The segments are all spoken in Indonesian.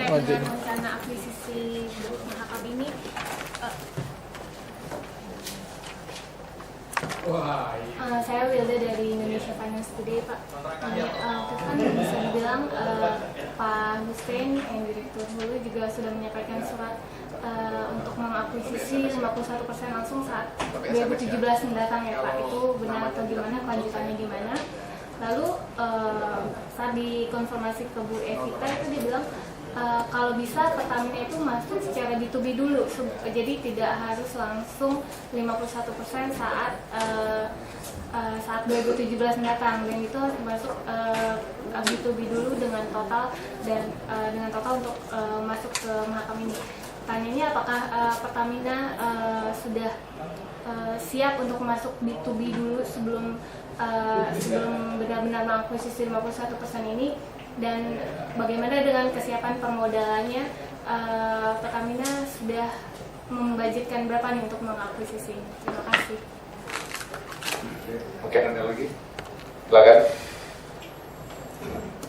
dengan rencana akuisisi Grup Mahakam ini, saya Wilda dari Indonesia Finance Today, Pak. Kan bisa dibilang Pak Hussein yang Direktur Hulu juga sudah menyampaikan surat untuk mengakuisisi 51% langsung saat 2017 mendatang ya Pak. Itu benar atau gimana, kelanjutannya gimana? Lalu saat dikonfirmasi ke Bu Evita itu dia bilang kalau bisa Pertamina itu masuk secara B2B dulu, jadi tidak harus langsung 51% saat 2017 mendatang, dan itu harus masuk B2B dulu dengan total untuk masuk ke Mahakam ini. Pertanyaannya apakah Pertamina sudah siap untuk masuk B2B dulu sebelum benar-benar mengakuisisi 51% ini, dan bagaimana dengan kesiapan permodalannya? Pertamina sudah membudgetkan berapa nih untuk mengakuisisi? Terima kasih. Mungkin ada lagi? Silakan.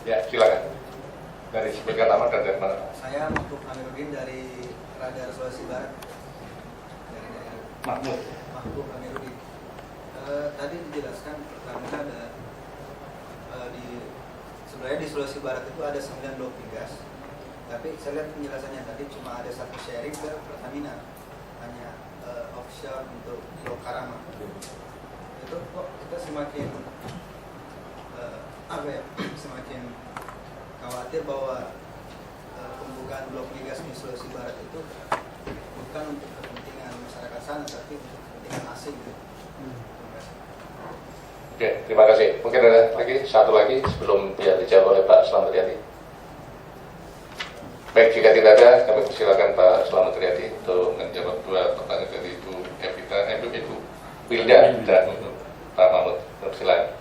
Ya, silakan. Dari sebagian nama dan dari mana? Saya Mahmud Amiruddin dari Radar Sulawesi Barat. Dari daerah Mahmud Amiruddin. Tadi dijelaskan Pertamina ada sebenarnya di Sulawesi Barat itu ada 9 blok migas. Tapi saya lihat penjelasannya tadi cuma ada satu sharing ke Pertamina, hanya offshore untuk blok Karama. Itu kok kita semakin semakin khawatir bahwa pembukaan blok migas di Sulawesi Barat itu bukan untuk kepentingan masyarakat sana, tapi untuk kepentingan asing. Oke, terima kasih. Mungkin ada lagi, satu lagi sebelum dia dijawab oleh Pak Slamet Riyadi. Baik, jika tidak ada, kami persilakan Pak Slamet Riyadi untuk menjawab dua pertanyaan dari Ibu Evita, Ibu Wilda dan Pak Mahmud. Silakan.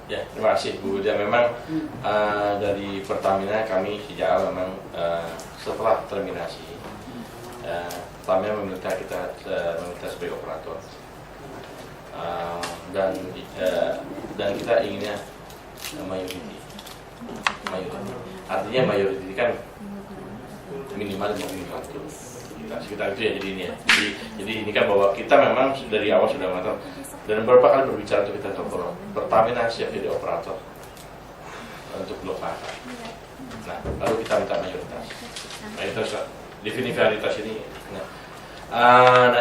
Ya, terima kasih Bu Wilda. Memang dari Pertamina kami sejak awal memang setelah terminasi Pertamina meminta kita sebagai operator. Dan kita inginnya mayoriti. Artinya mayoriti kan minimal 50%. Sekitar itu ya jadi ini ya. Jadi ini kan bahwa kita memang dari awal sudah mengatakan dan beberapa kali berbicara untuk kita coba Pertamina siap jadi operator untuk blok Mahakam. Nah, lalu kita minta mayoritas. Mayoritas definisialitas ini. Nah,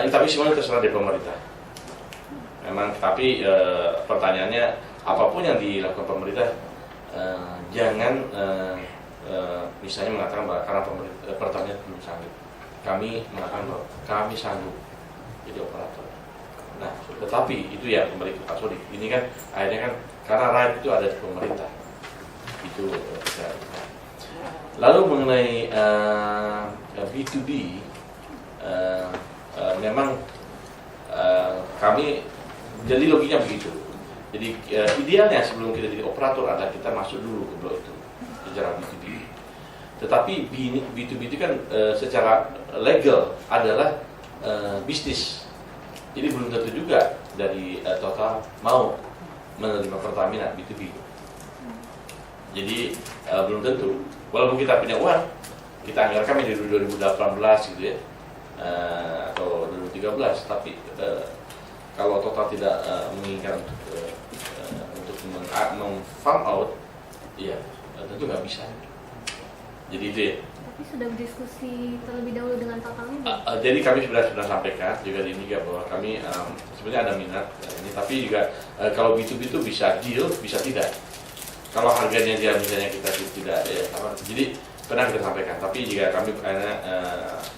tapi semuanya terserah dari pemerintah. Memang, tapi pertanyaannya apapun yang dilakukan pemerintah jangan misalnya mengatakan bahwa karena Pertamina belum sanggup. Kami mengatakan bahwa kami sanggup jadi operator. Nah, tetapi itu ya kembali ke Pak Sodik. Ini kan akhirnya kan karena right itu ada di pemerintah. Itu lalu mengenai B2B memang kami jadi logiknya begitu. Jadi idealnya sebelum kita jadi operator adalah kita masuk dulu ke blok itu secara B2B. Tetapi B2B itu kan secara legal adalah bisnis. Jadi belum tentu juga dari Total mau menerima Pertamina B2B. Jadi belum tentu. Walaupun kita punya uang, kita anggarkan dari 2018 gitu ya, atau 2013, tapi kalau Total tidak menginginkan untuk meng-farm out, ya tentu nggak bisa. Jadi itu ya. Tapi sudah berdiskusi terlebih dahulu dengan Totalnya. Jadi kami sudah sampaikan juga di ini bahwa kami sebenarnya ada minat ini, tapi juga kalau B2B itu bisa deal, bisa tidak. Kalau harganya dia misalnya kita tidak ya sama. Jadi pernah kita sampaikan, tapi jika kami karena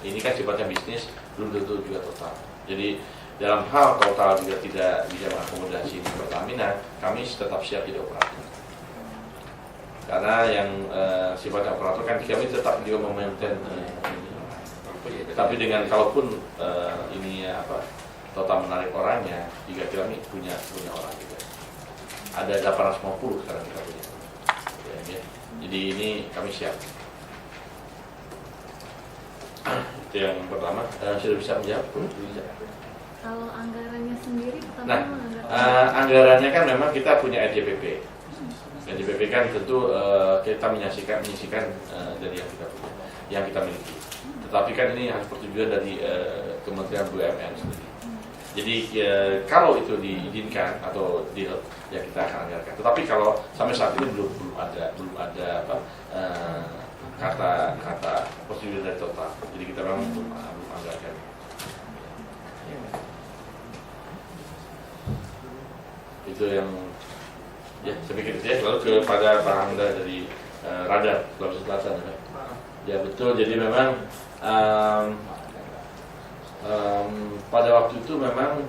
ini kan sifatnya bisnis, belum tentu juga Total. Jadi dalam hal Total juga tidak bisa mengakomodasi Pertamina, kami tetap siap jadi operator. Karena yang sifatnya operator kan kami tetap juga memaintain tapi dengan kalaupun ini Total menarik orangnya, juga kami punya orang juga. Ada 850 sekarang kita punya. Ya. Jadi ini kami siap. Itu yang pertama. Sudah bisa menjawab? Bisa. Kalau anggarannya sendiri, Nah, anggarannya kan memang kita punya RJPP. Dan di BP kan tentu kita menyisikan dari yang kita miliki. Tetapi kan ini harus persetujuan dari Kementerian BUMN sendiri. Jadi kalau itu diizinkan atau deal, ya kita akan anggarkan. Tetapi kalau sampai saat ini belum ada kata persetujuan dari total. Jadi kita memang belum anggarkan. Itu yang ya saya pikir itu ya. Lalu kepada Pak Hamda dari Radar Sulawesi Selatan ya. Ya betul. Jadi memang pada waktu itu memang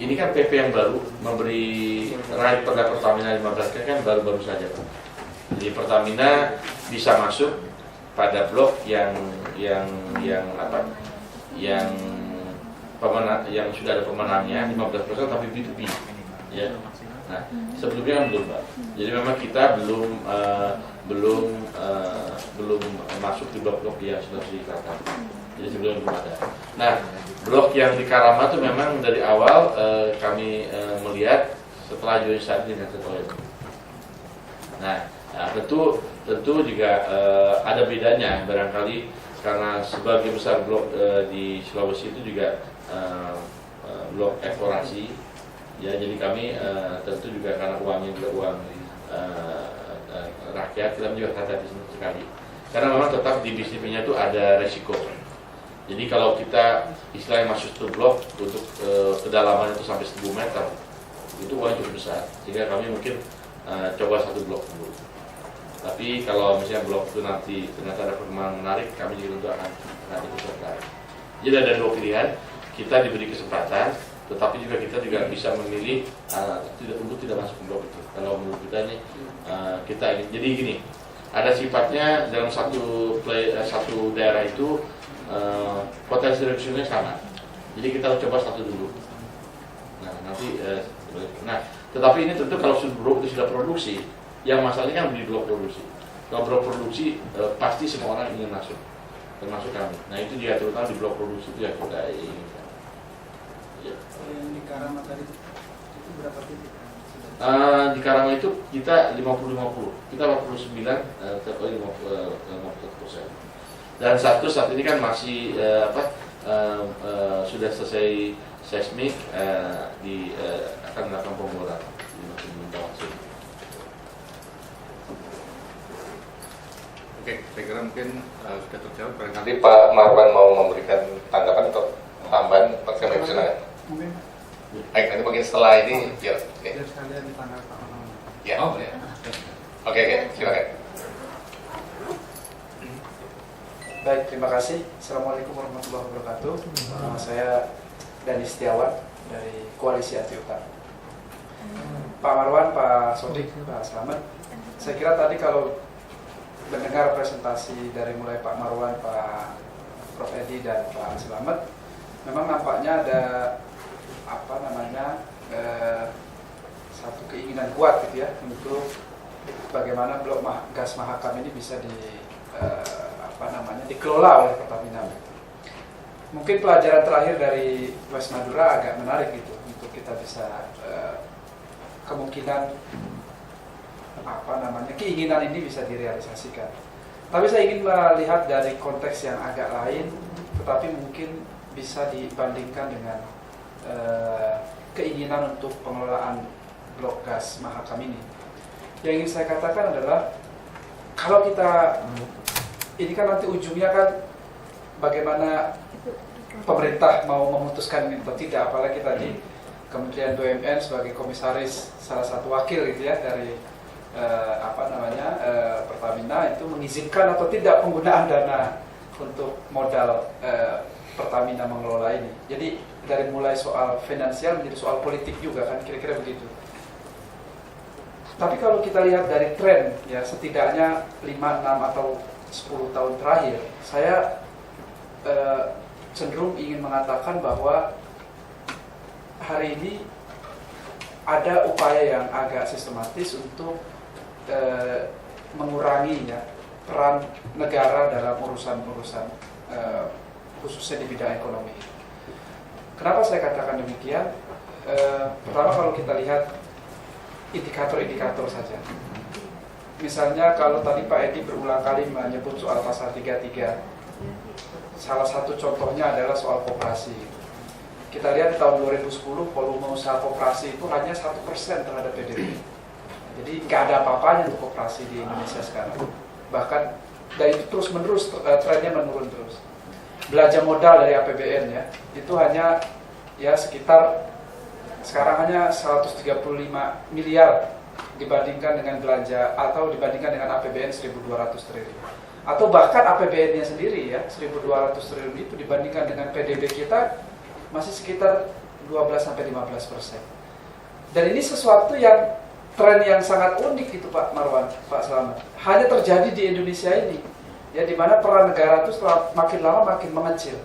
ini kan PP yang baru memberi right pada Pertamina 15 kan baru-baru saja Pak. Jadi Pertamina bisa masuk pada blok yang sudah ada pemenangnya 15% tapi B2B ya. Nah, sebelumnya belum Pak. Jadi memang kita belum masuk di blok-blok yang sudah Selatan. Jadi sebelumnya belum ada. Nah, blok yang di Karama itu memang dari awal kami melihat setelah join saat ini dengan Tetoyo. Nah, tentu juga ada bedanya barangkali karena sebagai besar blok di Sulawesi itu juga blok eksplorasi. Ya, jadi kami tentu juga karena uangnya juga uang rakyat, kita juga hati-hati sekali. Karena memang tetap di bisnisnya itu ada resiko. Jadi kalau kita istilahnya masuk ke blok untuk kedalaman itu sampai 1000 meter, itu uangnya cukup besar. Sehingga kami mungkin coba satu blok dulu. Tapi kalau misalnya blok itu nanti ternyata ada perkembangan menarik, kami juga tentu akan nanti tertarik. Jadi ada dua pilihan, kita diberi kesempatan, tetapi juga kita bisa memilih untuk tidak masuk ke blok itu. Kalau menurut kita ini kita ingin, jadi gini, ada sifatnya dalam satu daerah itu potensi reduksinya sama. Jadi kita harus coba satu dulu. Nah nanti, tetapi ini tentu kalau blok itu sudah produksi, yang masalahnya kan di blok produksi. Kalau blok produksi pasti semua orang ingin masuk, termasuk kami. Nah itu dia terutama di blok produksi itu yang kita inginkan. Ya. Yang di Karama tadi itu berapa titik? Di Karama itu kita 50-50, kita 49, 50%. Dan saat ini kan masih sudah selesai seismik, akan melakukan pemboran di bawah sini. Oke, saya kira mungkin sudah terjawab. Barangkali Pak Marwan mau memberikan tanggapan atau tambahan, kami persilakan. Mungkin. Baik, nanti mungkin setelah ini biar. Oke. Biar sekalian ditanggapi Pak Marwan. Ya. Oke, silakan. Baik, terima kasih. Assalamualaikum warahmatullahi wabarakatuh. Nama saya Dani Setiawan dari Koalisi Anti Utang. Pak Marwan, Pak Sodik, Pak Slamet. Saya kira tadi kalau mendengar presentasi dari mulai Pak Marwan, Pak Prof Edi dan Pak Slamet, memang nampaknya ada satu keinginan kuat gitu ya untuk bagaimana blok gas Mahakam ini bisa dikelola oleh Pertamina. Mungkin pelajaran terakhir dari West Madura agak menarik gitu untuk kita bisa kemungkinan keinginan ini bisa direalisasikan. Tapi saya ingin melihat dari konteks yang agak lain, tetapi mungkin bisa dibandingkan dengan keinginan untuk pengelolaan blok gas Mahakam ini. Yang ingin saya katakan adalah kalau kita ini kan nanti ujungnya kan bagaimana pemerintah mau memutuskan ini atau tidak, apalagi tadi Kementerian BUMN sebagai komisaris salah satu wakil gitu ya dari Pertamina itu mengizinkan atau tidak penggunaan dana untuk modal Pertamina mengelola ini. Jadi dari mulai soal finansial menjadi soal politik juga kan, kira-kira begitu. Tapi kalau kita lihat dari tren ya setidaknya 5, 6 atau 10 tahun terakhir, saya cenderung ingin mengatakan bahwa hari ini ada upaya yang agak sistematis untuk mengurangi ya peran negara dalam urusan-urusan khususnya di bidang ekonomi. Kenapa saya katakan demikian? Pertama kalau kita lihat indikator-indikator saja. Misalnya kalau tadi Pak Edi berulang kali menyebut soal pasal 33, salah satu contohnya adalah soal koperasi. Kita lihat di tahun 2010 volume usaha koperasi itu hanya 1% terhadap PDB. Jadi nggak ada apa-apanya untuk koperasi di Indonesia sekarang. Bahkan dari itu terus menerus trennya menurun terus. Belanja modal dari APBN ya itu hanya ya sekitar sekarang hanya 135 miliar dibandingkan dengan belanja atau dibandingkan dengan APBN 1.200 triliun. Atau bahkan APBN-nya sendiri ya 1.200 triliun itu dibandingkan dengan PDB kita masih sekitar 12-15%. Dan ini sesuatu yang tren yang sangat unik itu Pak Marwan, Pak Slamet. Hanya terjadi di Indonesia ini, ya di mana peran negara itu setelah makin lama makin mengecil.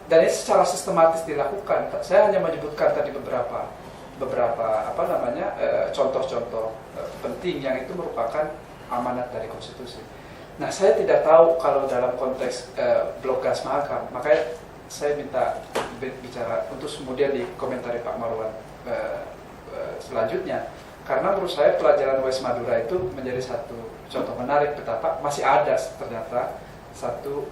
Dan ini secara sistematis dilakukan. Saya hanya menyebutkan tadi beberapa contoh-contoh penting yang itu merupakan amanat dari konstitusi. Nah, saya tidak tahu kalau dalam konteks blok gas Mahakam, makanya saya minta bicara untuk kemudian dikomentari Pak Marwan selanjutnya, karena menurut saya pelajaran West Madura itu menjadi satu contoh menarik betapa masih ada ternyata satu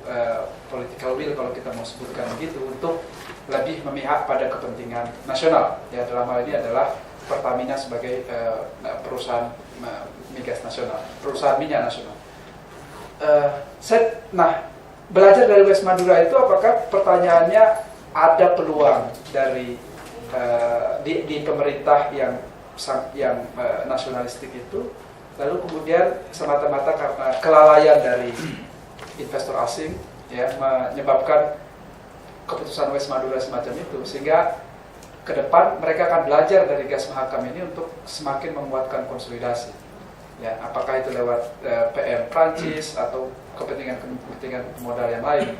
political will kalau kita mau sebutkan begitu untuk lebih memihak pada kepentingan nasional. Ya dalam hal ini adalah Pertamina sebagai perusahaan migas nasional, perusahaan minyak nasional. Nah, belajar dari West Madura itu apakah pertanyaannya ada peluang dari di pemerintah yang nasionalistik itu, lalu kemudian semata-mata karena kelalaian dari investor asing ya menyebabkan keputusan West Madura semacam itu, sehingga ke depan mereka akan belajar dari gas Mahakam ini untuk semakin menguatkan konsolidasi. Ya, apakah itu lewat PM Prancis atau kepentingan modal yang lain.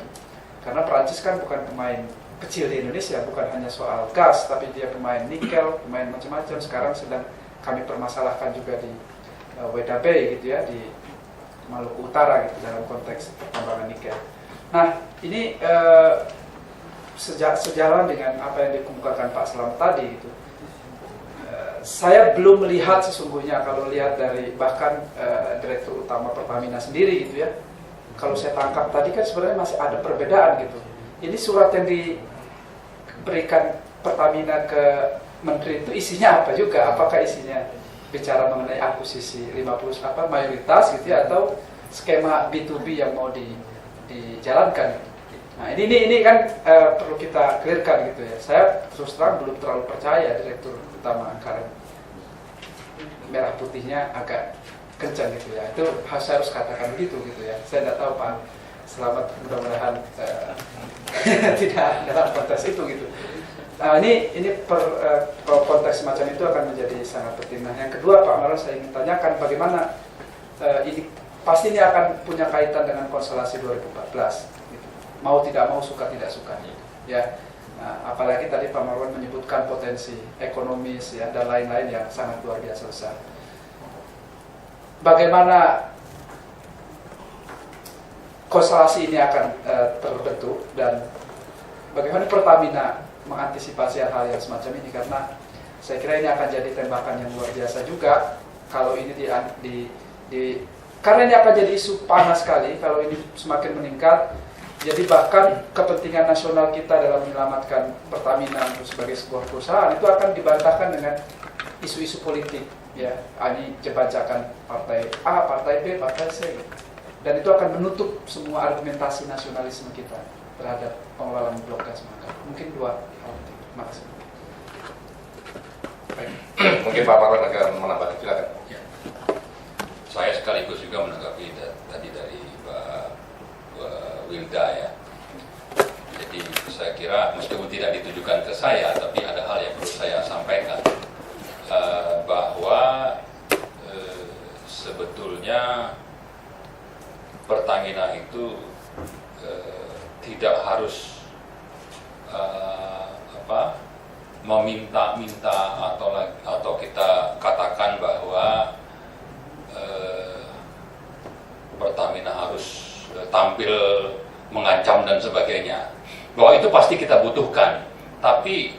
Karena Prancis kan bukan pemain kecil di Indonesia, bukan hanya soal gas, tapi dia pemain nikel, pemain macam-macam. Sekarang sedang kami permasalahkan juga di Weda Bay gitu ya, di Maluku Utara gitu dalam konteks pertambangan nikel. Nah, ini sejalan dengan apa yang dikemukakan Pak Slamet tadi gitu. Saya belum melihat sesungguhnya kalau lihat dari bahkan Direktur Utama Pertamina sendiri gitu ya. Kalau saya tangkap tadi kan sebenarnya masih ada perbedaan gitu. Ini surat yang diberikan Pertamina ke Menteri itu isinya apa juga? Apakah isinya bicara mengenai akuisisi 50 mayoritas gitu ya, atau skema B2B yang mau dijalankan? Nah ini kan perlu kita clearkan gitu ya. Saya terus terang belum terlalu percaya Direktur Utama karena merah putihnya agak kencang gitu ya. Itu saya harus katakan begitu gitu ya. Saya tidak tahu Pak Slamet, mudah-mudahan tidak dalam konteks itu gitu. Nah, ini konteks semacam itu akan menjadi sangat penting. Nah, yang kedua Pak Marwan, saya ingin tanyakan bagaimana ini pasti ini akan punya kaitan dengan konstelasi 2014. Gitu. Mau tidak mau, suka tidak suka. Ya, nah, apalagi tadi Pak Marwan menyebutkan potensi ekonomis ya dan lain-lain yang sangat luar biasa besar. Bagaimana konstelasi ini akan terbentuk dan bagaimana Pertamina mengantisipasi hal yang semacam ini, karena saya kira ini akan jadi tembakan yang luar biasa juga kalau ini karena ini akan jadi isu panas sekali kalau ini semakin meningkat. Jadi bahkan kepentingan nasional kita dalam menyelamatkan Pertamina sebagai sebuah perusahaan itu akan dibantahkan dengan isu-isu politik ya, ini jebajakan partai A, partai B, partai C, dan itu akan menutup semua argumentasi nasionalisme kita terhadap pengelolaan blok gas Mahakam. Mungkin dua hal itu. Terima kasih. Baik. Mungkin Pak Marwan akan menambahkan, silakan. Ya. Saya sekaligus juga menanggapi tadi dari Pak Wilda ya. Jadi saya kira meskipun tidak ditujukan ke saya, tapi ada hal yang perlu saya sampaikan bahwa sebetulnya Pertamina itu tidak harus meminta-minta atau kita katakan bahwa Pertamina harus tampil mengancam dan sebagainya. Bahwa itu pasti kita butuhkan, tapi